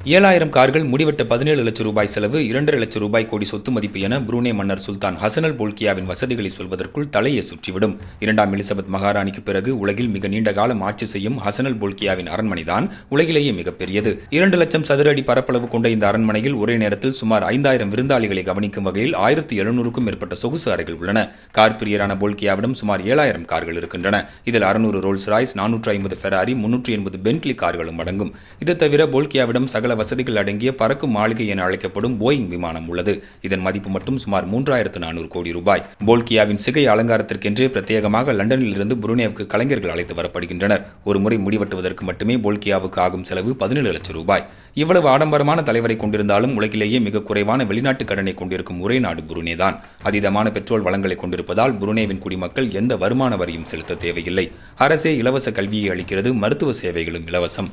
7,000 கார்கள், முடிவெட்ட 17 லட்சம் ரூபாய் செலவு, 2,5 லட்சம் ரூபாய் கோடி சொத்து மதிப்பு என புரூனே மன்னர் சுல்தான் ஹசன் அல் போல்கியாவின் வசதிகளை சொல்வதற்குள் தலையை சுற்றிவிடும். 2ஆம் எலிசபெத் மகாராணிக்கு பிறகு உலகில் மிக நீண்ட காலம் ஆட்சி செய்யும் ஹசன் அல் போல்கியாவின் அரண்மனைதான் உலகிலேயே மிகப்பெரியது. 2 லட்சம் சதுர அடி பரப்பளவு கொண்ட இந்த அரண்மனையில் ஒரே நேரத்தில் சுமார் 5,000 விருந்தாளிகளை கவனிக்கும் வகையில் 1,700க்கும் மேற்பட்ட சொகுசு அறைகள் உள்ளன. கார் பிரியரான போல்கியாவிடம் சுமார் 7,000 கார்கள் இருக்கின்றன. இதில் 600 ரோல்ஸ் ராய்ஸ், 450 ஃபெராரி, 380 பென்ட்லி கார்களும் அடங்கும். இது தவிர போல்கியாவிடம் சகல வசதிகள் அடங்கிய பறக்கும் மாளிகை என அழைக்கப்படும் போயிங் விமானம் உள்ளது. இதன் மதிப்பு மட்டும் சுமார் 3,400 கோடி ரூபாய். போல்கியாவின் சிகை அலங்காரத்திற்கென்றே பிரத்யேகமாக லண்டனில் இருந்து புருனேவுக்கு கலைஞர்கள் அழைத்து வரப்படுகின்றனர். ஒரு முறை முடிவெட்டுவதற்கு மட்டுமே போல்கியாவுக்கு ஆகும் செலவு 17 லட்சம் ரூபாய். இவ்வளவு ஆடம்பரமான தலைவரை கொண்டிருந்தாலும் உலகிலேயே மிக குறைவான வெளிநாட்டு கடனை கொண்டிருக்கும் ஒரே நாடு புருனே தான். அதீதமான பெட்ரோல் வளங்களை கொண்டிருப்பதால் புருனேவின் குடிமக்கள் எந்த வருமான வரியும் செலுத்த தேவையில்லை. அரசே இலவச கல்வியை அளிக்கிறது, மருத்துவ சேவைகளும் இலவசம்.